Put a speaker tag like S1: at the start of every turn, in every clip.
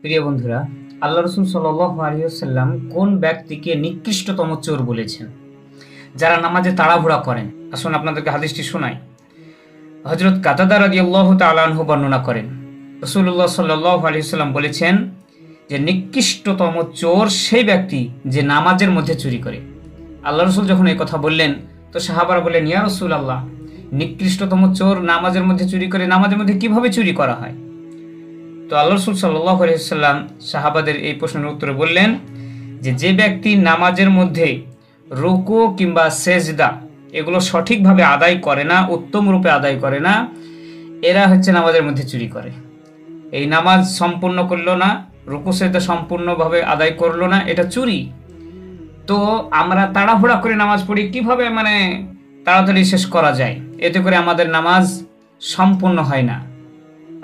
S1: প্রিয় বন্ধুরা, আল্লাহ রসুল সাল্লাল্লাহু আলাইহি ওয়াসাল্লাম কোন ব্যক্তিকে নিকৃষ্টতম চোর বলেছেন? যারা নামাজে তাড়াহুড়া করেন। আসুন আপনাদেরকে হাদিসটি শোনাই। হযরত কাতাদা রাদিয়াল্লাহু তাআলা আনহু বর্ণনা করেন, রাসূলুল্লাহ সাল্লাল্লাহু আলাইহি ওয়াসাল্লাম বলেছেন যে নিকৃষ্টতম চোর সেই ব্যক্তি যে নামাজের মধ্যে চুরি করে। আল্লাহ রসুল যখন এই কথা বললেন, তো সাহাবারা বললেন, ইয়া রাসূলুল্লাহ, নিকৃষ্টতম চোর নামাজের মধ্যে চুরি করে, নামাজের মধ্যে কিভাবে চুরি করা হয়? তো আল্লাহ রসুল সাল্লাল্লাহু আলাইহি ওয়াসাল্লাম সাহাবাদের এই প্রশ্নের উত্তরে বললেন যে ব্যক্তি নামাজের মধ্যে রুকু কিংবা সেজদা এগুলো সঠিকভাবে আদায় করে না, উত্তম রূপে আদায় করে না, এরা হচ্ছে নামাজের মধ্যে চুরি করে। এই নামাজ সম্পূর্ণ করলো না, রুকু সেজদা সম্পূর্ণভাবে আদায় করলো না, এটা চুরি। তো আমরা তাড়াহুড়া করে নামাজ পড়ি, কিভাবে তাড়াতাড়ি শেষ করা যায়, এতে করে আমাদের নামাজ সম্পূর্ণ হয় না।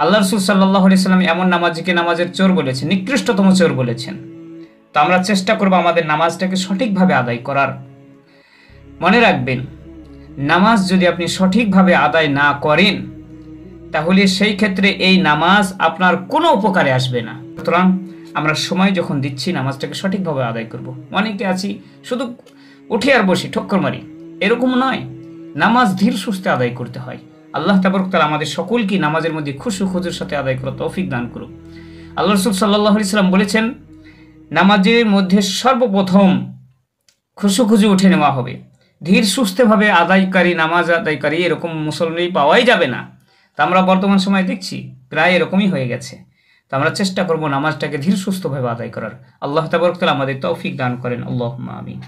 S1: আল্লাহ রসুল সাল্লাল্লাহু আলাইহি ওয়াসাল্লাম এমন নামাজিকে নামাজের চোর বলেছেন, নিকৃষ্টতম চোর বলেছেন। তো আমরা চেষ্টা করব আমাদের নামাজটাকে সঠিকভাবে আদায় করার। মনে রাখবেন, নামাজ যদি আপনি সঠিকভাবে আদায় না করেন, তাহলে সেই ক্ষেত্রে এই নামাজ আপনার কোনো উপকারে আসবে না। সুতরাং আমরা সময় যখন দিচ্ছি নামাজটাকে সঠিকভাবে আদায় করব। অনেকে আছি শুধু উঠে আর বসি, ঠক্কর মারি, এরকম নয়। নামাজ ধীর সুস্থে আদায় করতে হয়। আল্লাহ তাবারক তাআলা আমাদের সকলকে নামাজের মধ্যে খুশু খুজুর সাথে আদায় করার তৌফিক দান করুক। আল্লাহ রাসূল সাল্লাল্লাহু আলাইহি ওয়াসাল্লাম বলেছেন, নামাজের মধ্যে সর্বপ্রথম খুশু খুজু উঠে নেওয়া হবে। ধীর সুস্থভাবে আদায়কারী, নামাজ আদায়কারী এরকম মুসল্লি পাওয়াই যাবে না। তা আমরা বর্তমান সময়ে দেখছি প্রায় এরকমই হয়ে গেছে। তো আমরা চেষ্টা করব নামাজটাকে ধীর সুস্থভাবে আদায় করার। আল্লাহ তাবারক তাআলা আমাদের তৌফিক দান করেন। আল্লাহুম্মা আমিন।